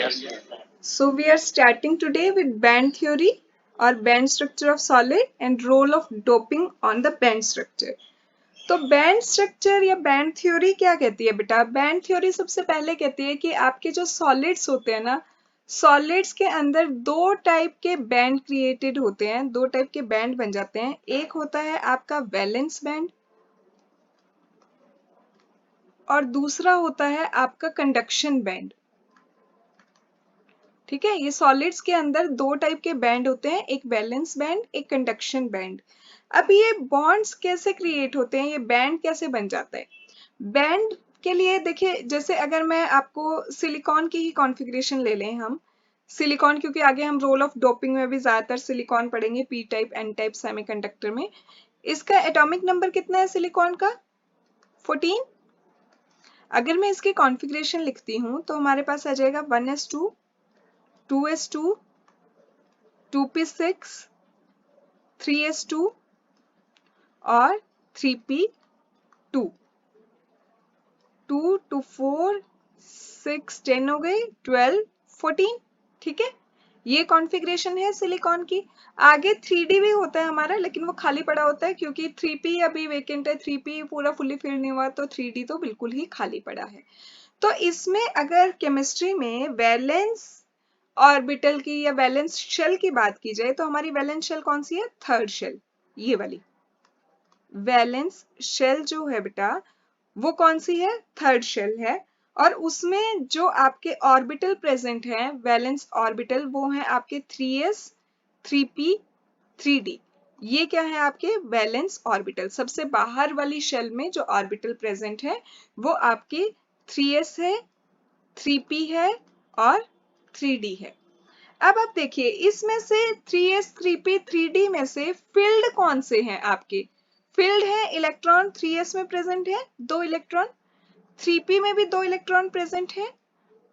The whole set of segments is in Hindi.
So we are starting today with band theory or band structure of solid and role of doping on the band structure. तो बैंड स्ट्रक्चर या बैंड थ्योरी क्या कहती है बेटा? बैंड थ्योरी सबसे पहले कहती है कि आपके जो सॉलिड्स होते हैं ना, सॉलिड्स के अंदर दो टाइप के बैंड क्रिएटेड होते हैं, दो टाइप के बैंड बन जाते हैं। एक होता है आपका वैलेंस बैंड और दूसरा होता है आपका कंडक्शन बैंड। ठीक है, ये सॉलिड्स के अंदर दो टाइप के बैंड होते हैं, एक वैलेंस बैंड, एक कंडक्शन बैंड। अब ये बॉन्ड्स कैसे क्रिएट होते हैं, ये बैंड कैसे बन जाता है? बैंड के लिए देखिए, जैसे अगर मैं आपको सिलिकॉन की ही कॉन्फ़िगरेशन ले लें हम, सिलिकॉन, क्योंकि आगे हम रोल ऑफ डोपिंग में भी ज्यादातर सिलिकॉन पढ़ेंगे, P type N type semiconductor में। इसका एटॉमिक नंबर कितना है सिलिकॉन का? 14। अगर मैं इसकी कॉन्फ़िगरेशन लिखती हूँ तो हमारे पास आ जाएगा 1s2, 2s2, 2p6, 3s2 और 3p2। 2 to 4 6 10 हो गई, 12 14। ठीक है, ये कॉन्फ़िगरेशन है सिलिकॉन की। आगे 3D भी होता है हमारा, लेकिन वो खाली पड़ा होता है क्योंकि 3p अभी वेकेंट है, 3p पूरा फुली फिल नहीं हुआ, तो 3D तो बिल्कुल ही खाली पड़ा है। तो इसमें अगर केमिस्ट्री में वैलेंस ऑर्बिटल की या वैलेंस शेल की बात की जाए तो हमारी वैलेंस शेल कौन सी है? थर्ड शेल, ये वाली वैलेंस शेल जो है बेटा, वो कौन सी है? थर्ड शेल है। और उसमें जो आपके ऑर्बिटल प्रेजेंट हैं, वैलेंस ऑर्बिटल, वो हैं आपके 3s, 3p, 3d। ये क्या है? आपके वैलेंस ऑर्बिटल। सबसे बाहर वाली शेल में जो ऑर्बिटल प्रेजेंट है वो आपकी 3s है, 3p है और 3d है। अब आप देखिए, इसमें से 3s, 3p, 3d में से फील्ड कौन से हैं आपके? फील्ड है इलेक्ट्रॉन, 3s में प्रेजेंट है 2 इलेक्ट्रॉन, 3p में भी 2 इलेक्ट्रॉन प्रेजेंट है,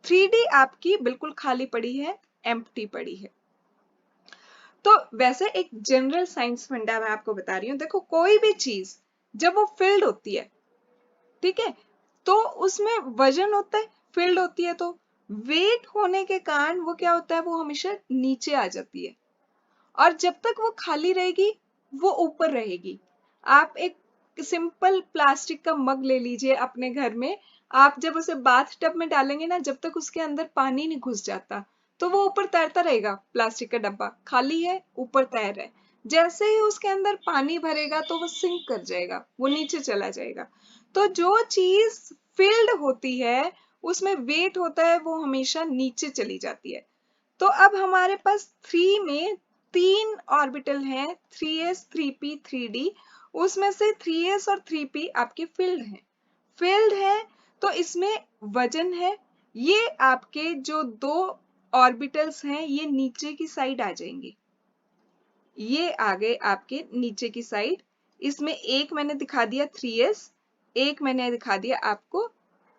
3d आपकी बिल्कुल खाली पड़ी है, एम्प्टी पड़ी है। तो वैसे एक जनरल साइंस फंडा मैं आपको बता रही हूँ। देखो, कोई भी चीज जब वो फील्ड होती है, ठीक है, तो उसमें वजन होता है, फील्ड होती है तो वेट होने के कारण वो क्या होता है? वो हमेशा नीचे आ जाती है। और जब तक वो खाली रहेगी वो ऊपर रहेगी। आप एक सिंपल प्लास्टिक का मग ले लीजिए अपने घर में, आप जब उसे बाथ टब में डालेंगे ना, जब तक उसके अंदर पानी नहीं घुस जाता तो वो ऊपर तैरता रहेगा। प्लास्टिक का डब्बा खाली है, ऊपर तैर रहा है। जैसे ही उसके अंदर पानी भरेगा तो वो सिंक कर जाएगा, वो नीचे चला जाएगा। तो जो चीज फिल्ड होती है उसमें वेट होता है, वो हमेशा नीचे चली जाती है। तो अब हमारे पास 3 में 3 ऑर्बिटल हैं, 3s, 3p, 3d। उसमें से 3s और 3p आपके फील्ड हैं। फील्ड है तो इसमें वजन है। ये आपके जो दो ऑर्बिटल्स हैं ये नीचे की साइड आ जाएंगे, ये आ गए आपके नीचे की साइड। इसमें एक मैंने दिखा दिया 3s, एक मैंने दिखा दिया आपको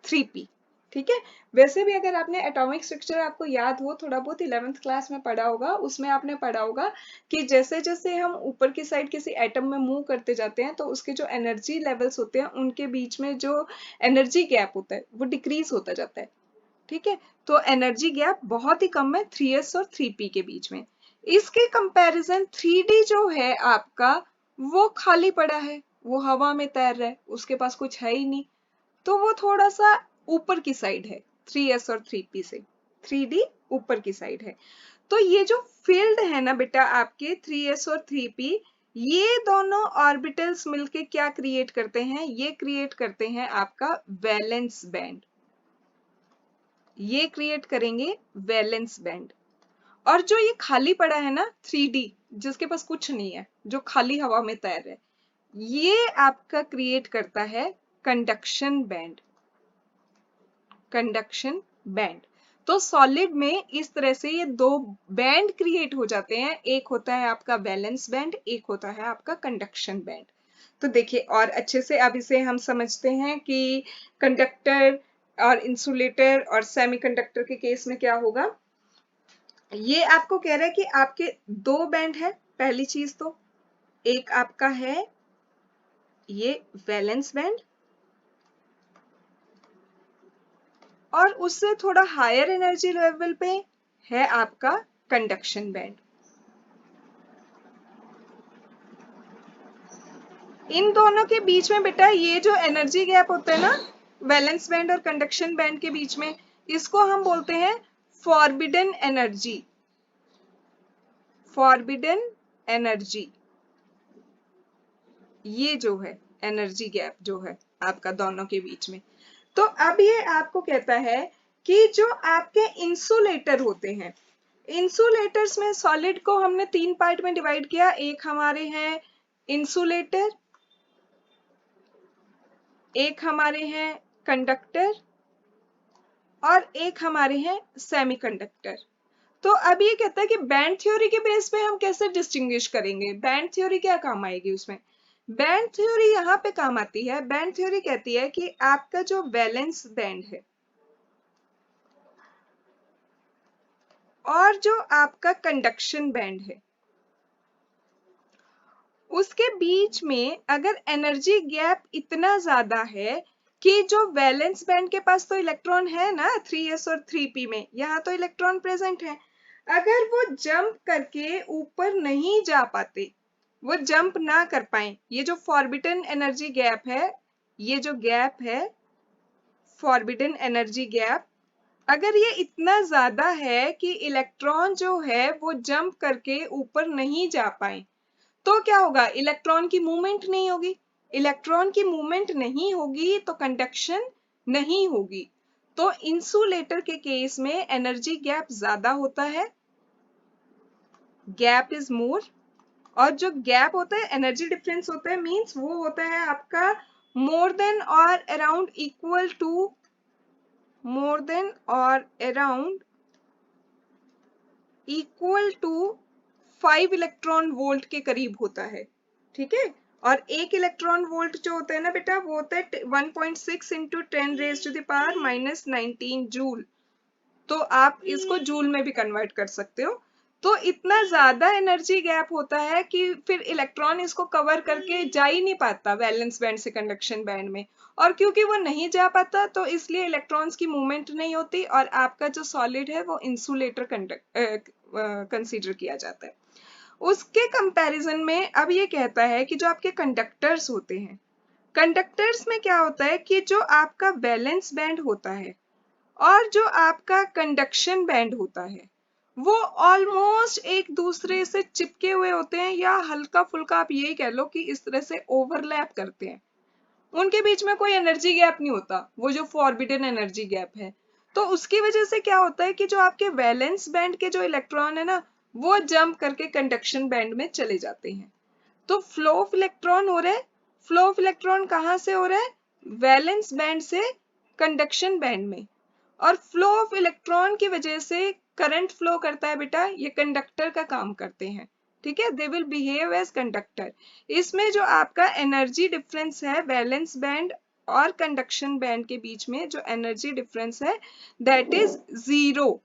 3p। ठीक है, वैसे भी अगर आपने एटॉमिक स्ट्रक्चर आपको याद हो, थोड़ा बहुत 11th क्लास में पढ़ा होगा, उसमें आपने पढ़ा होगा कि जैसे जैसे हम ऊपर की साइड किसी एटम में मूव करते जाते हैं तो उसके जो एनर्जी लेवल्स होते हैं उनके बीच में जो एनर्जी गैप होता है वो डिक्रीज होता जाता है। ठीक है, तो एनर्जी गैप बहुत ही कम है 3s और 3p के बीच में। इसके कंपैरिजन 3d जो है आपका, वो खाली पड़ा है, वो हवा में तैर रहा है, उसके पास कुछ है ही नहीं। तो वो थोड़ा सा ऊपर की साइड है 3s और 3p से, 3d ऊपर की साइड है। तो ये जो फील्ड है ना बेटा आपके 3s और 3p, ये दोनों ऑर्बिटल्स मिलके क्या क्रिएट करते हैं? ये क्रिएट करते हैं आपका वैलेंस बैंड। ये क्रिएट करेंगे वैलेंस बैंड। और जो ये खाली पड़ा है ना 3d, जिसके पास कुछ नहीं है, जो खाली हवा में तैर रहा है, ये आपका क्रिएट करता है कंडक्शन बैंड। Conduction band. तो सॉलिड में इस तरह से ये दो बैंड क्रिएट हो जाते हैं, एक होता है आपका वैलेंस बैंड, एक होता है आपका कंडक्शन बैंड। तो देखिए और अच्छे से अब इसे हम समझते हैं कि कंडक्टर और इंसुलेटर और सेमीकंडक्टर के केस में क्या होगा। ये आपको कह रहा है कि आपके दो बैंड है। पहली चीज तो एक आपका है ये वैलेंस बैंड, और उससे थोड़ा हायर एनर्जी लेवल पे है आपका कंडक्शन बैंड। इन दोनों के बीच में बेटा ये जो एनर्जी गैप होता है ना, वैलेंस बैंड और कंडक्शन बैंड के बीच में, इसको हम बोलते हैं फॉरबिडन एनर्जी। फॉरबिडन एनर्जी, ये जो है एनर्जी गैप जो है आपका दोनों के बीच में। तो अब ये आपको कहता है कि जो आपके इंसुलेटर होते हैं, इंसुलेटर्स में सॉलिड को हमने 3 पार्ट में डिवाइड किया। एक हमारे हैं इंसुलेटर, एक हमारे हैं कंडक्टर, और एक हमारे हैं सेमीकंडक्टर। तो अब ये कहता है कि बैंड थ्योरी के बेस पे हम कैसे डिस्टिंग्विश करेंगे, बैंड थ्योरी क्या काम आएगी उसमें। बैंड थ्योरी यहाँ पे काम आती है। बैंड थ्योरी कहती है कि आपका जो वैलेंस बैंड है और जो आपका कंडक्शन बैंड है, उसके बीच में अगर एनर्जी गैप इतना ज्यादा है कि जो वैलेंस बैंड के पास तो इलेक्ट्रॉन है ना 3s और 3p में, यहाँ तो इलेक्ट्रॉन प्रेजेंट है, अगर वो जंप करके ऊपर नहीं जा पाते, वो जंप ना कर पाए, ये जो फॉरबिडन एनर्जी गैप है, ये जो गैप है फॉरबिडन एनर्जी गैप, अगर ये इतना ज्यादा है कि इलेक्ट्रॉन जो है वो जंप करके ऊपर नहीं जा पाए, तो क्या होगा, इलेक्ट्रॉन की मूवमेंट नहीं होगी। इलेक्ट्रॉन की मूवमेंट नहीं होगी तो कंडक्शन नहीं होगी। तो इंसुलेटर के केस में एनर्जी गैप ज्यादा होता है, गैप इज मोर। और जो गैप होता है, एनर्जी डिफरेंस होता है, मींस वो होता है आपका मोर देन और around equal to, more than और around equal to 5 electron volt के करीब होता है। ठीक है, और एक इलेक्ट्रॉन वोल्ट जो होता है ना बेटा, वो होता है 1.6 इंटू 10⁻⁻19 जूल। तो आप इसको जूल में भी कन्वर्ट कर सकते हो। तो इतना ज्यादा एनर्जी गैप होता है कि फिर इलेक्ट्रॉन इसको कवर करके जा ही नहीं पाता वैलेंस बैंड से कंडक्शन बैंड में। और क्योंकि वो नहीं जा पाता तो इसलिए इलेक्ट्रॉन्स की मूवमेंट नहीं होती और आपका जो सॉलिड है वो इंसुलेटर कंसीडर किया जाता है। उसके कंपैरिजन में अब ये कहता है कि जो आपके कंडक्टर्स होते हैं, कंडक्टर्स में क्या होता है कि जो आपका वैलेंस बैंड होता है और जो आपका कंडक्शन बैंड होता है, वो ऑलमोस्ट एक दूसरे से चिपके हुए होते हैं, या हल्का फुल्का आप यही कह लो कि इस तरह से ओवरलैप करते हैं। उनके बीच में कोई एनर्जी गैप नहीं होता, वो जो फॉरबिडन एनर्जी गैप है। तो उसकी वजह से क्या होता है कि जो आपके वैलेंस बैंड के जो इलेक्ट्रॉन है ना, वो जंप करके कंडक्शन बैंड में चले जाते हैं। तो फ्लो ऑफ इलेक्ट्रॉन हो रहा है। फ्लो ऑफ इलेक्ट्रॉन कहाँ से हो रहा है, वैलेंस बैंड से कंडक्शन बैंड में। और फ्लो ऑफ इलेक्ट्रॉन की वजह से करंट फ्लो करता है बेटा, ये कंडक्टर का काम करते हैं। ठीक है, they will behave as conductor. इसमें जो आपका एनर्जी डिफरेंस है वैलेंस बैंड और कंडक्शन बैंड के बीच में, जो एनर्जी डिफरेंस है that is zero,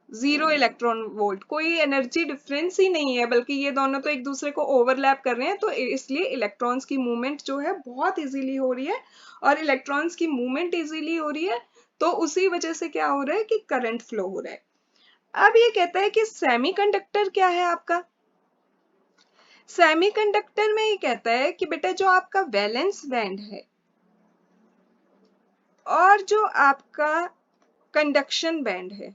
0 electron volt. कोई एनर्जी डिफरेंस ही नहीं है, बल्कि ये दोनों तो एक दूसरे को ओवरलैप कर रहे हैं। तो इसलिए इलेक्ट्रॉन्स की मूवमेंट जो है बहुत इजीली हो रही है, और इलेक्ट्रॉन्स की मूवमेंट इजीली हो रही है तो उसी वजह से क्या हो रहा है कि करंट फ्लो हो रहा है। अब ये कहता है कि सेमीकंडक्टर क्या है आपका। सेमीकंडक्टर में ये कहता है कि बेटा जो आपका वैलेंस बैंड है और जो आपका कंडक्शन बैंड है,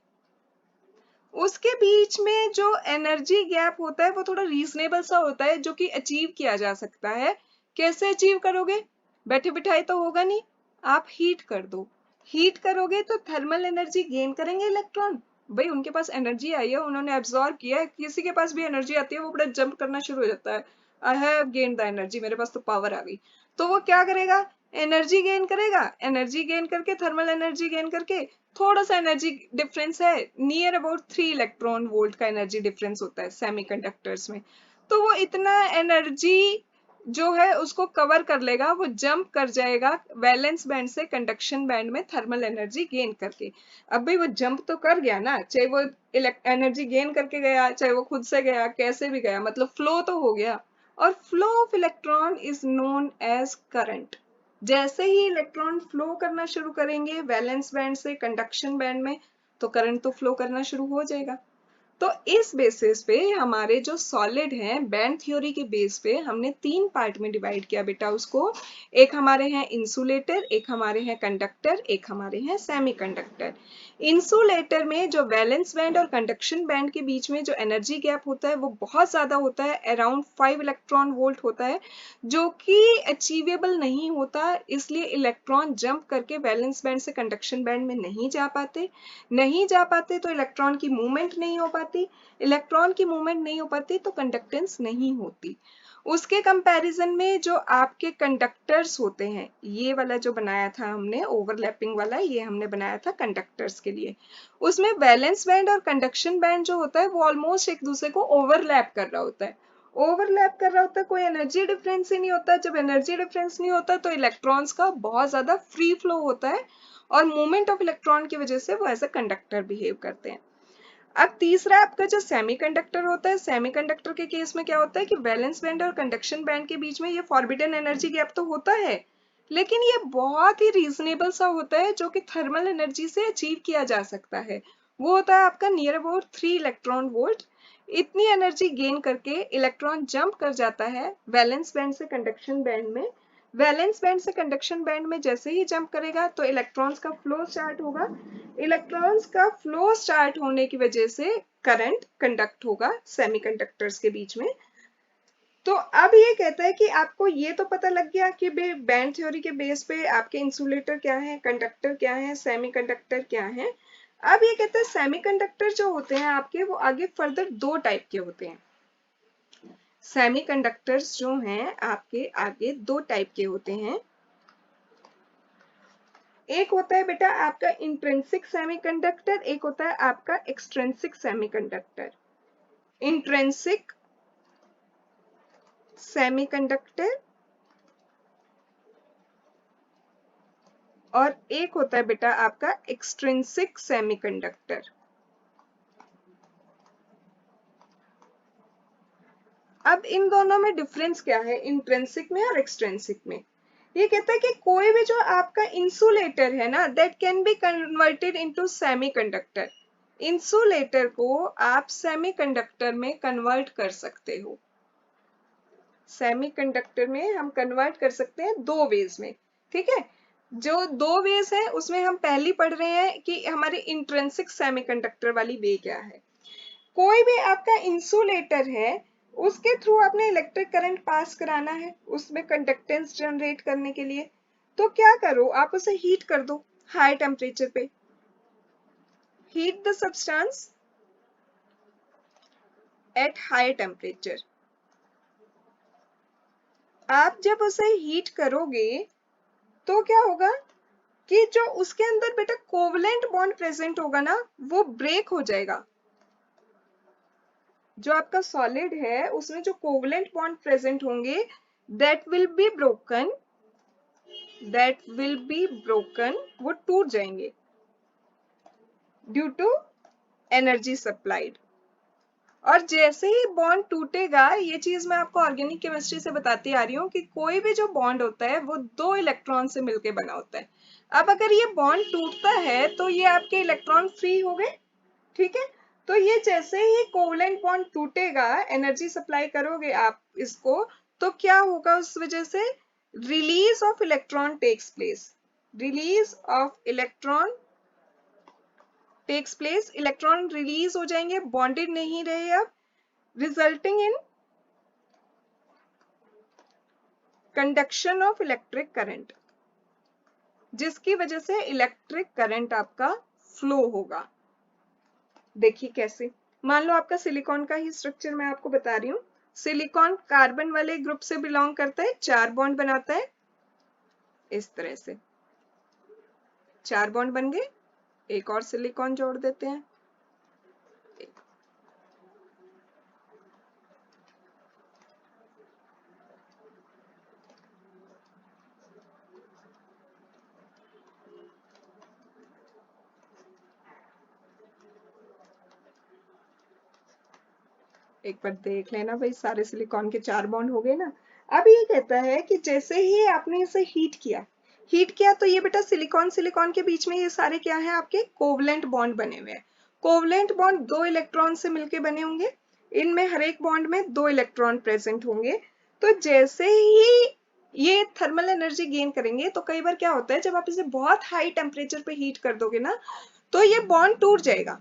उसके बीच में जो एनर्जी गैप होता है वो थोड़ा रीजनेबल सा होता है, जो कि अचीव किया जा सकता है। कैसे अचीव करोगे, बैठे बिठाए तो होगा नहीं, आप हीट कर दो। हीट करोगे तो थर्मल एनर्जी गेन करेंगे इलेक्ट्रॉन। भाई उनके पास एनर्जी आई है, उन्होंने एब्जॉर्ब किया है। किसी के पास भी एनर्जी आती है वो बड़ा जंप करना शुरू हो जाता है, I have gain the energy, मेरे पास तो पावर आ गई। तो वो क्या करेगा, एनर्जी गेन करेगा। एनर्जी गेन करके, थर्मल एनर्जी गेन करके, थोड़ा सा एनर्जी डिफरेंस है, नियर अबाउट 3 इलेक्ट्रॉन वोल्ट का एनर्जी डिफरेंस होता है सेमीकंडक्टर्स में। तो वो इतना एनर्जी जो है उसको कवर कर लेगा, वो जंप कर जाएगा वैलेंस बैंड से कंडक्शन बैंड में थर्मल एनर्जी गेन करके। अब भाई वो जंप तो कर गया ना, चाहे वो एनर्जी गेन करके गया, चाहे वो खुद से गया, कैसे भी गया, मतलब फ्लो तो हो गया। और flow of electron is known as current. जैसे ही इलेक्ट्रॉन फ्लो करना शुरू करेंगे वैलेंस बैंड से कंडक्शन बैंड में, तो करंट तो फ्लो करना शुरू हो जाएगा। तो इस बेसिस पे हमारे जो सॉलिड हैं बैंड थ्योरी के बेस पे हमने 3 पार्ट में डिवाइड किया बेटा उसको। एक हमारे हैं इंसुलेटर, एक हमारे हैं कंडक्टर, एक हमारे हैं सेमीकंडक्टर। इंसुलेटर में जो वैलेंस बैंड और कंडक्शन बैंड के बीच में जो एनर्जी गैप होता है वो बहुत ज्यादा होता है, अराउंड 5 इलेक्ट्रॉन वोल्ट होता है, जो कि अचीवेबल नहीं होता, इसलिए इलेक्ट्रॉन जंप करके वैलेंस बैंड से कंडक्शन बैंड में नहीं जा पाते तो इलेक्ट्रॉन की मूवमेंट नहीं हो पाती, इलेक्ट्रॉन की मूवमेंट नहीं हो पाती तो कंडक्टेंस नहीं होती। उसके कंपैरिजन में जो आपके कंडक्टर्स होते हैं, ये वाला जो बनाया था हमने ओवरलैपिंग वाला, ये हमने बनाया था कंडक्टर्स के लिए। उसमें वैलेंस बैंड और कंडक्शन बैंड जो होता है वो ऑलमोस्ट एक दूसरे को ओवरलैप कर रहा होता है। ओवरलैप कर रहा होता है, कोई एनर्जी डिफरेंस ही नहीं होता। जब एनर्जी डिफरेंस नहीं होता तो इलेक्ट्रॉन्स का बहुत ज्यादा फ्री फ्लो होता है और मूवमेंट ऑफ इलेक्ट्रॉन की वजह से वो एज अ कंडक्टर बिहेव करते हैं। अब तीसरा आपका जो सेमीकंडक्टर होता है, सेमीकंडक्टर के केस में क्या होता है कि वैलेंस बैंड और कंडक्शन बैंड के बीच में ये फॉरबिडन एनर्जी गैप तो होता है, लेकिन ये बहुत ही रीजनेबल सा होता है जो कि थर्मल एनर्जी से अचीव किया जा सकता है। वो होता है आपका नियर अबाउट 3 इलेक्ट्रॉन वोल्ट। इतनी एनर्जी गेन करके इलेक्ट्रॉन जंप कर जाता है वैलेंस बैंड से कंडक्शन बैंड में। वैलेंस बैंड से कंडक्शन बैंड में जैसे ही जंप करेगा तो इलेक्ट्रॉन्स का फ्लो स्टार्ट होगा। इलेक्ट्रॉन्स का फ्लो स्टार्ट होने की वजह से करंट कंडक्ट होगा सेमीकंडक्टर्स के बीच में। तो अब ये कहता है कि आपको ये तो पता लग गया कि बैंड थ्योरी के बेस पे आपके इंसुलेटर क्या है, कंडक्टर क्या है, सेमीकंडक्टर क्या है। अब ये कहता है सेमीकंडक्टर जो होते हैं आपके वो आगे फर्दर 2 टाइप के होते हैं। सेमीकंडक्टर्स जो हैं आपके आगे 2 टाइप के होते हैं। एक होता है बेटा आपका इंट्रिंसिक सेमीकंडक्टर, एक होता है आपका एक्सट्रिंसिक सेमीकंडक्टर। इंट्रिंसिक सेमीकंडक्टर और एक होता है बेटा आपका एक्सट्रिंसिक सेमीकंडक्टर। अब इन दोनों में डिफरेंस क्या है, इंट्रिंसिक में और एक्सट्रिंसिक में? ये कहता है कि कोई भी जो आपका इंसुलेटर है ना, that can be converted into semiconductor. Insulator को आप सेमीकंडक्टर में कन्वर्ट कर सकते हो। सेमीकंडक्टर में हम कन्वर्ट कर सकते हैं 2 वेज में, ठीक है। जो 2 वेज है उसमें हम पहली पढ़ रहे हैं कि हमारे इंट्रिंसिक सेमीकंडक्टर वाली वे क्या है। कोई भी आपका इंसुलेटर है, उसके थ्रू आपने इलेक्ट्रिक करंट पास कराना है उसमें कंडक्टेंस जनरेट करने के लिए। तो क्या करो, आप उसे हीट कर दो हाई टेम्परेचर पे। Heat the substance at high temperature. आप जब उसे हीट करोगे तो क्या होगा कि जो उसके अंदर बेटा कोवलेंट बॉन्ड प्रेजेंट होगा ना, वो ब्रेक हो जाएगा। जो आपका सॉलिड है उसमें जो कोवलेंट बॉन्ड प्रेजेंट होंगे दैट विल बी ब्रोकन, वो टूट जाएंगे ड्यू टू एनर्जी सप्लाइड। और जैसे ही बॉन्ड टूटेगा, ये चीज मैं आपको ऑर्गेनिक केमिस्ट्री से बताती आ रही हूँ कि कोई भी जो बॉन्ड होता है वो 2 इलेक्ट्रॉन से मिलकर बना होता है। अब अगर ये बॉन्ड टूटता है तो ये आपके इलेक्ट्रॉन फ्री हो गए, ठीक है। तो ये जैसे ही कोवलेंट बॉन्ड टूटेगा, एनर्जी सप्लाई करोगे आप इसको, तो क्या होगा उस वजह से release of electron takes place. Release of electron takes place, electron release हो जाएंगे, बॉन्डेड नहीं रहे अब, resulting in conduction of electric current, जिसकी वजह से इलेक्ट्रिक करंट आपका फ्लो होगा। देखिए कैसे, मान लो आपका सिलिकॉन का ही स्ट्रक्चर मैं आपको बता रही हूँ। सिलिकॉन कार्बन वाले ग्रुप से बिलोंग करता है, 4 बॉन्ड बनाता है इस तरह से। 4 बॉन्ड बन गए, एक और सिलिकॉन जोड़ देते हैं। एक बार देख लेना भाई, सारे सिलिकॉन के 4 बॉन्ड हो गए ना। अब ये कहता है कि जैसे ही आपने इसे हीट किया तो ये बेटा सिलिकॉन सिलिकॉन के बीच में ये सारे क्या है आपके कोवलेंट बॉन्ड बने हुए हैं। कोवलेंट बॉन्ड 2 इलेक्ट्रॉन से मिलके बने होंगे, इनमें हर एक बॉन्ड में 2 इलेक्ट्रॉन प्रेजेंट होंगे। तो जैसे ही ये थर्मल एनर्जी गेन करेंगे तो कई बार क्या होता है जब आप इसे बहुत हाई टेम्परेचर पे हीट कर दोगे ना तो ये बॉन्ड टूट जाएगा,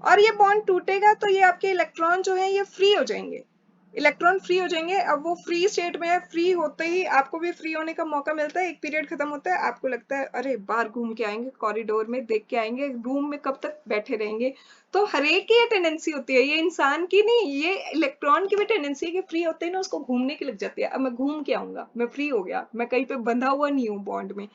और ये बॉन्ड टूटेगा तो ये आपके इलेक्ट्रॉन जो है ये फ्री हो जाएंगे, इलेक्ट्रॉन फ्री हो जाएंगे। अब वो फ्री स्टेट में है, फ्री होते ही आपको भी फ्री होने का मौका मिलता है, एक पीरियड खत्म होता है, आपको लगता है अरे बाहर घूम के आएंगे, कॉरिडोर में देख के आएंगे, रूम में कब तक बैठे रहेंगे। तो हर एक की ये टेंडेंसी होती है, ये इंसान की नहीं, ये इलेक्ट्रॉन की भी टेंडेंसी है कि फ्री होते ही ना उसको घूमने की लग जाती है, अब मैं घूम के आऊंगा, मैं फ्री हो गया, मैं कहीं पे बंधा हुआ नहीं हूँ बॉन्ड में।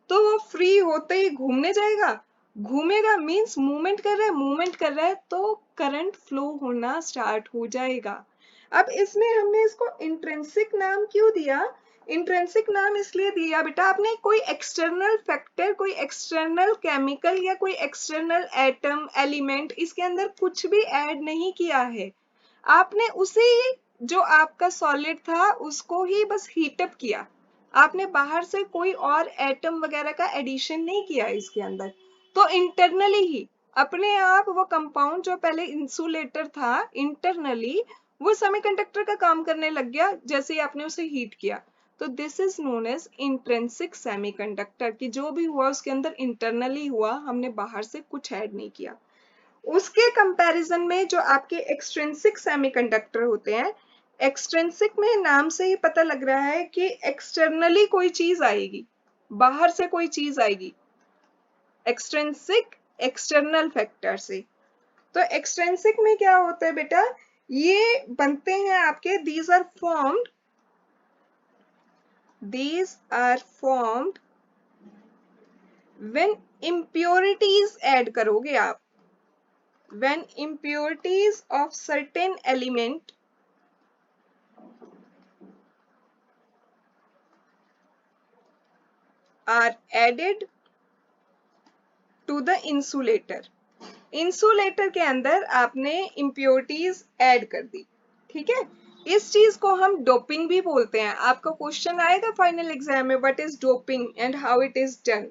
तो वो फ्री होते ही घूमने जाएगा, घूमेगा मींस मूवमेंट कर रहा है, मूवमेंट कर रहा है तो करंट फ्लो होना स्टार्ट हो जाएगा। अब इसमें हमने इसको इंट्रिंसिक नाम क्यों दिया? इंट्रिंसिक नाम इसलिए दिया बेटा, आपने कोई एक्सटर्नल फैक्टर, कोई एक्सटर्नल केमिकल या कोई एक्सटर्नल एटम एलिमेंट इसके अंदर कुछ भी ऐड नहीं किया है, आपने उसी जो आपका सॉलिड था उसको ही बस हीटअप किया, आपने बाहर से कोई और एटम वगैरह का एडिशन नहीं किया इसके अंदर। तो इंटरनली ही अपने आप वो कंपाउंड जो पहले इंसुलेटर था इंटरनली वो सेमीकंडक्टर का काम करने लग गया जैसे ही आपने उसे हीट किया। तो this is known as intrinsic semiconductor, कि जो भी हुआ उसके अंदर इंटरनली हुआ, हमने बाहर से कुछ ऐड नहीं किया। उसके कंपैरिजन में जो आपके एक्सट्रिंसिक सेमीकंडक्टर होते हैं, एक्सट्रिंसिक में नाम से ही पता लग रहा है कि एक्सटर्नली कोई चीज आएगी, बाहर से कोई चीज आएगी, एक्सट्रिंसिक एक्सटर्नल फैक्टर से। तो एक्सट्रिंसिक में क्या होता है बेटा, ये बनते हैं आपके these are formed when impurities add करोगे आप, when impurities of certain element are added to the insulator। Insulator के अंदर आपने इम्प्योरिटीज ऐड कर दी, ठीक है। इस चीज को हम डोपिंग भी बोलते हैं। आपका क्वेश्चन आएगा फाइनल एग्जाम में, what is doping and how it is done.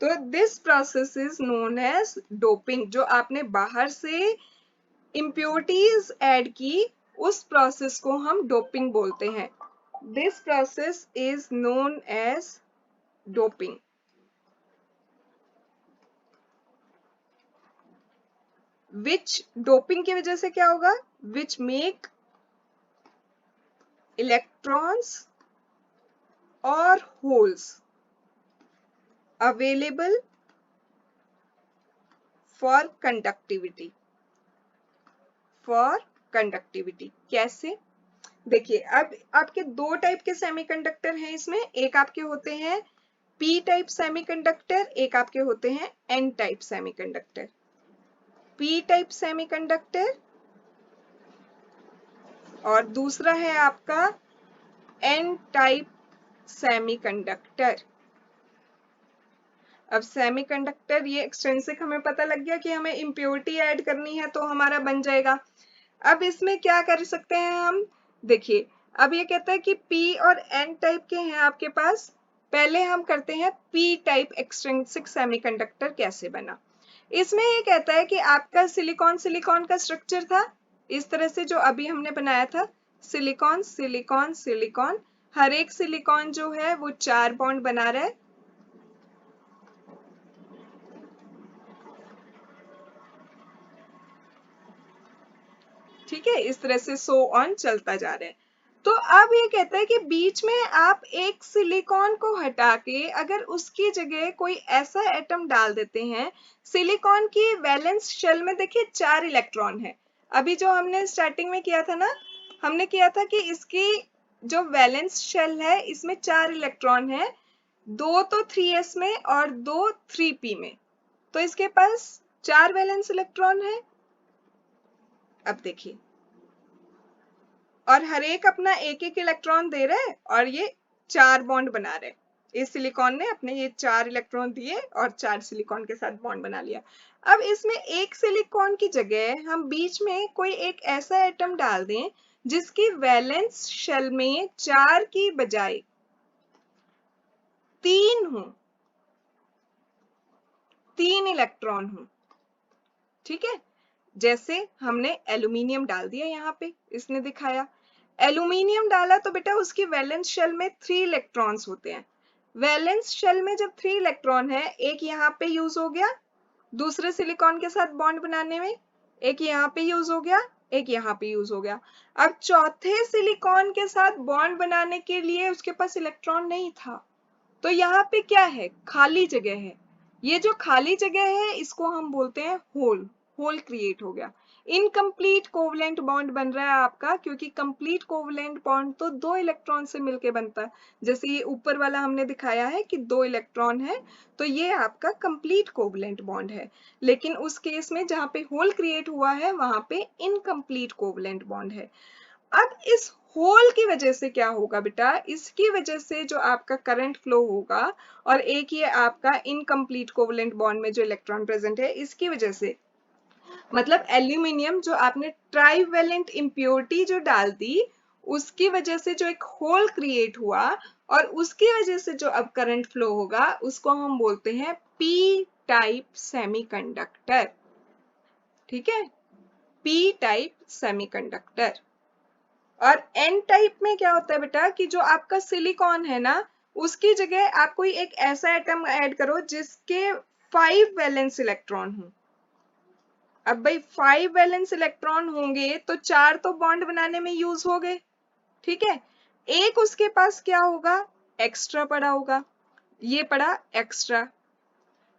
तो this process is known as doping. जो आपने बाहर से इम्प्योरिटीज ऐड की उस प्रोसेस को हम डोपिंग बोलते हैं। This process is known as doping. Which doping की वजह से क्या होगा, विच मेक इलेक्ट्रॉन्स और holes available for conductivity. For conductivity कैसे, देखिए अब आपके दो टाइप के सेमीकंडक्टर हैं इसमें, एक आपके होते हैं पी टाइप सेमीकंडक्टर, एक आपके होते हैं N type semiconductor. P type semiconductor और दूसरा है आपका एन टाइप सेमीकंडक्टर। अब सेमीकंडक्टर ये एक्सट्रिंसिक हमें पता लग गया कि हमें इम्प्योरिटी ऐड करनी है तो हमारा बन जाएगा। अब इसमें क्या कर सकते हैं हम, देखिए अब ये कहता है कि पी और एन टाइप के हैं आपके पास। पहले हम करते हैं पी टाइप एक्सट्रिंसिक सेमीकंडक्टर कैसे बना। इसमें ये कहता है कि आपका सिलिकॉन सिलिकॉन का स्ट्रक्चर था इस तरह से जो अभी हमने बनाया था, सिलिकॉन सिलिकॉन सिलिकॉन, हर एक सिलिकॉन जो है वो 4 बॉन्ड बना रहा है, ठीक है, इस तरह से सो ऑन चलता जा रहा है। तो अब ये कहता है कि बीच में आप एक सिलिकॉन को हटा के अगर उसकी जगह कोई ऐसा एटम डाल देते हैं, सिलिकॉन की वैलेंस शेल में देखिए 4 इलेक्ट्रॉन है। अभी जो हमने स्टार्टिंग में किया था ना, हमने किया था कि इसकी जो वैलेंस शेल है इसमें 4 इलेक्ट्रॉन है, 2 तो 3s में और 2 3p में, तो इसके पास 4 वैलेंस इलेक्ट्रॉन है। अब देखिए, और हर एक अपना एक एक इलेक्ट्रॉन दे रहा है और ये 4 बॉन्ड बना रहे हैं। इस सिलिकॉन ने अपने ये 4 इलेक्ट्रॉन दिए और 4 सिलिकॉन के साथ बॉन्ड बना लिया। अब इसमें एक सिलिकॉन की जगह हम बीच में कोई एक ऐसा एटम डाल दें जिसकी वैलेंस शेल में 4 की बजाय 3 हो, 3 इलेक्ट्रॉन हो, ठीक है। जैसे हमने एल्यूमिनियम डाल दिया, यहाँ पे इसने दिखाया एल्यूमिनियम डाला तो बेटा उसकी वैलेंस शेल में 3 इलेक्ट्रॉन्स होते हैं। वैलेंस शेल में जब 3 इलेक्ट्रॉन है, एक यहाँ पे यूज हो गया दूसरे सिलिकॉन के साथ बॉन्ड बनाने में, एक यहाँ पे यूज हो गया, एक यहाँ पे यूज हो गया। अब चौथे सिलिकॉन के साथ बॉन्ड बनाने के लिए उसके पास इलेक्ट्रॉन नहीं था, तो यहाँ पे क्या है, खाली जगह है। ये जो खाली जगह है इसको हम बोलते हैं होल, होल क्रिएट हो गया। इनकम्प्लीट कोवलेंट बॉन्ड बन रहा है आपका, क्योंकि कंप्लीट कोवलेंट बॉन्ड तो 2 इलेक्ट्रॉन से मिलके बनता है। जैसे ये ऊपर वाला हमने दिखाया है कि 2 इलेक्ट्रॉन है, तो ये आपका कंप्लीट कोवलेंट बॉन्ड है। लेकिन उस केस में जहां पे होल क्रिएट हुआ है वहां पे इनकम्प्लीट कोवलेंट बॉन्ड है। अब इस होल की वजह से क्या होगा बेटा, इसकी वजह से जो आपका करंट फ्लो होगा, और एक ये आपका इनकम्प्लीट कोवलेंट बॉन्ड में जो इलेक्ट्रॉन प्रेजेंट है इसकी वजह से, मतलब एल्यूमिनियम जो आपने ट्राइवेलेंट इम्प्योरिटी जो डाल दी उसकी वजह से जो एक होल क्रिएट हुआ, और उसकी वजह से जो अब करंट फ्लो होगा उसको हम बोलते हैं पी टाइप सेमीकंडक्टर, ठीक है, पी टाइप सेमीकंडक्टर। और एन टाइप में क्या होता है बेटा कि जो आपका सिलिकॉन है ना, उसकी जगह आप कोई एक ऐसा एटम ऐड करो जिसके 5 वैलेंस इलेक्ट्रॉन हो। अब भाई 5 वैलेंस इलेक्ट्रॉन होंगे तो 4 तो बॉन्ड बनाने में यूज हो गए, ठीक है। एक उसके पास क्या होगा, एक्स्ट्रा पड़ा होगा, ये पड़ा एक्स्ट्रा।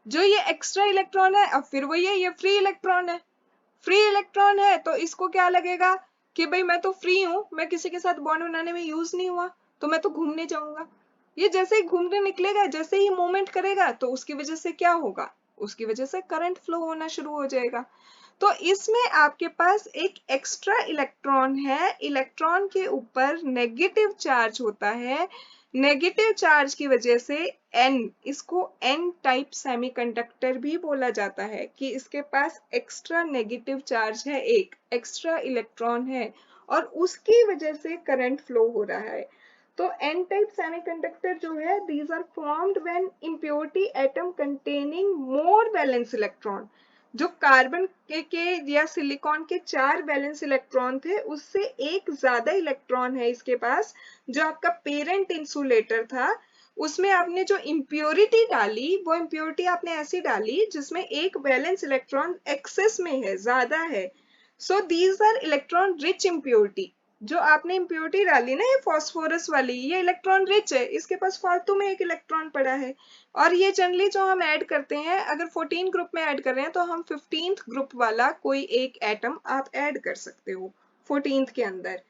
जो ये एक्स्ट्रा इलेक्ट्रॉन है, अब फिर वही है, ये फ्री इलेक्ट्रॉन है। फ्री इलेक्ट्रॉन है तो इसको क्या लगेगा कि भाई मैं तो फ्री हूं, मैं किसी के साथ बॉन्ड बनाने में यूज नहीं हुआ, तो मैं तो घूमने जाऊंगा। ये जैसे ही घूमने निकलेगा, जैसे ही मूवमेंट करेगा, तो उसकी वजह से क्या होगा, उसकी वजह से करंट फ्लो होना शुरू हो जाएगा। तो इसमें आपके पास एक एक्स्ट्रा इलेक्ट्रॉन है, इलेक्ट्रॉन के ऊपर नेगेटिव चार्ज होता है, नेगेटिव चार्ज की वजह से एन, इसको एन टाइप सेमीकंडक्टर भी बोला जाता है कि इसके पास एक्स्ट्रा नेगेटिव चार्ज है, एक एक्स्ट्रा इलेक्ट्रॉन है, और उसकी वजह से करंट फ्लो हो रहा है। तो एन टाइप सेमीकंडक्टर जो है, these are formed when impurity atom containing more valence electron, जो कार्बन के या सिलिकॉन के 4 वैलेंस इलेक्ट्रॉन थे उससे एक ज्यादा इलेक्ट्रॉन है इसके पास, जो आपका पेरेंट इंसुलेटर था, उसमें आपने जो इम्प्योरिटी डाली वो इम्प्योरिटी आपने ऐसी डाली जिसमें एक वैलेंस इलेक्ट्रॉन एक्सेस में है, ज्यादा है। So these are electron rich impurity. जो आपने इम्प्योरिटी डाली ना, ये फास्फोरस वाली, ये इलेक्ट्रॉन रिच है, इसके पास फालतू में एक इलेक्ट्रॉन पड़ा है। और ये जनरली जो हम ऐड करते हैं, अगर 14 ग्रुप में ऐड कर रहे हैं तो हम 15th ग्रुप वाला कोई एक एटम आप ऐड कर सकते हो 14th के अंदर।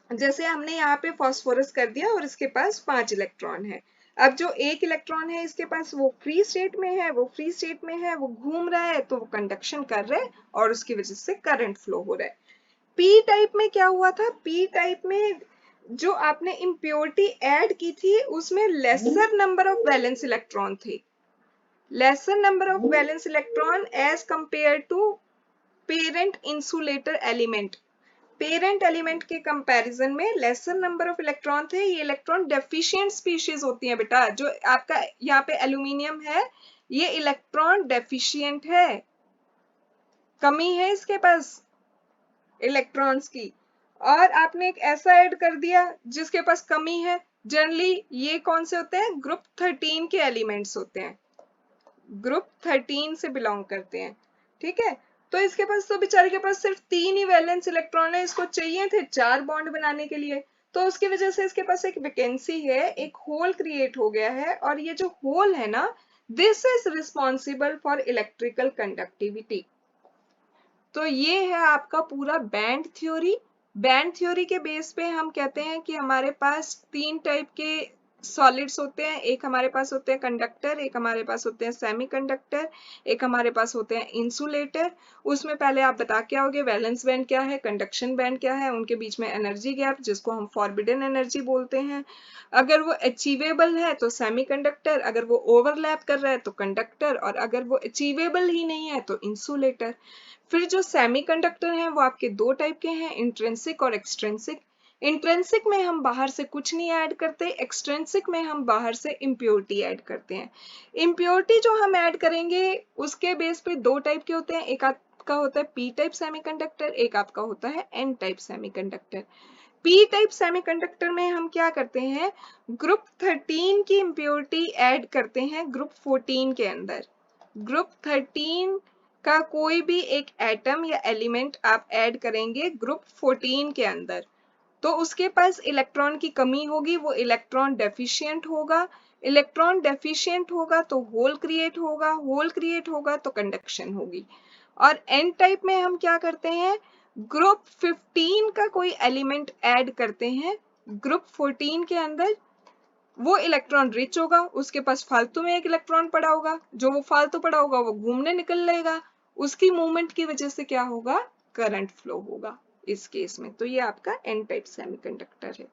जैसे हमने यहाँ पे फास्फोरस कर दिया और इसके पास 5 इलेक्ट्रॉन है। अब जो एक इलेक्ट्रॉन है इसके पास, वो फ्री स्टेट में है, वो फ्री स्टेट में है, वो घूम रहा है, तो वो कंडक्शन कर रहा है और उसकी वजह से करंट फ्लो हो रहा है। पी टाइप में क्या हुआ था, पी टाइप में जो आपने इम्प्योरिटी ऐड की थी उसमें lesser number of valence electron थे, lesser number of valence electron as compare to parent insulator element. Parent element के कंपैरिजन में लेसर नंबर ऑफ इलेक्ट्रॉन थे। ये इलेक्ट्रॉन डेफिशिएंट स्पीशीज होती हैं बेटा, जो आपका यहाँ पे एल्यूमिनियम है, ये इलेक्ट्रॉन डेफिशिएंट है, कमी है इसके पास इलेक्ट्रॉन्स की। और आपने एक ऐसा ऐड कर दिया जिसके पास कमी है, जनरली ये कौन से होते हैं, ग्रुप 13 के एलिमेंट्स होते हैं, ग्रुप 13 से बिलोंग करते हैं, ठीक है। तो इसके पास तो बेचारे के पास सिर्फ 3 ही वैलेंस इलेक्ट्रॉन है, इसको चाहिए थे 4 बॉन्ड बनाने के लिए, तो उसकी वजह से इसके पास एक वैकेंसी है, एक होल क्रिएट हो गया है, और ये जो होल है ना, this is responsible for electrical conductivity. तो ये है आपका पूरा बैंड थ्योरी। बैंड थ्योरी के बेस पे हम कहते हैं कि हमारे पास 3 टाइप के सॉलिड्स होते हैं, एक हमारे पास होते हैं कंडक्टर, एक हमारे पास होते हैं सेमीकंडक्टर, एक हमारे पास होते हैं इंसुलेटर। उसमें पहले आप बता के आओगे वैलेंस बैंड क्या है, कंडक्शन बैंड क्या है, उनके बीच में एनर्जी गैप जिसको हम फॉरबिडन एनर्जी बोलते हैं। अगर वो अचीवेबल है तो सेमीकंडक्टर, अगर वो ओवरलैप कर रहा है तो कंडक्टर, और अगर वो अचीवेबल ही नहीं है तो इंसुलेटर। फिर जो सेमीकंडक्टर हैं वो आपके दो टाइप के हैं, इंट्रिंसिक और एक्सट्रिंसिक। इंट्रिंसिक में हम बाहर से कुछ नहीं ऐड करते, एक्सट्रिंसिक में हम बाहर से इम्प्योरिटी ऐड करते हैं। इम्प्योरिटी जो हम ऐड करेंगे उसके बेस पे दो टाइप के होते हैं, एक आपका होता है पी टाइप सेमीकंडक्टर, एक आपका होता है N type semiconductor. P type semiconductor में हम क्या करते हैं, ग्रुप 13 की इम्प्योरिटी ऐड करते हैं ग्रुप 14 के अंदर। ग्रुप 13 का कोई भी एक एटम या एलिमेंट आप ऐड करेंगे ग्रुप 14 के अंदर, तो उसके पास इलेक्ट्रॉन की कमी होगी, वो इलेक्ट्रॉन डेफिशिएंट होगा। इलेक्ट्रॉन डेफिशिएंट होगा तो होल क्रिएट होगा, होल क्रिएट होगा तो कंडक्शन होगी। और एन टाइप में हम क्या करते हैं, ग्रुप 15 का कोई एलिमेंट ऐड करते हैं ग्रुप 14 के अंदर, वो इलेक्ट्रॉन रिच होगा, उसके पास फालतू में एक इलेक्ट्रॉन पड़ा होगा, जो वो फालतू पड़ा होगा वो घूमने निकल लेगा, उसकी मूवमेंट की वजह से क्या होगा, करंट फ्लो होगा इस केस में। तो ये आपका एन टाइप सेमीकंडक्टर है।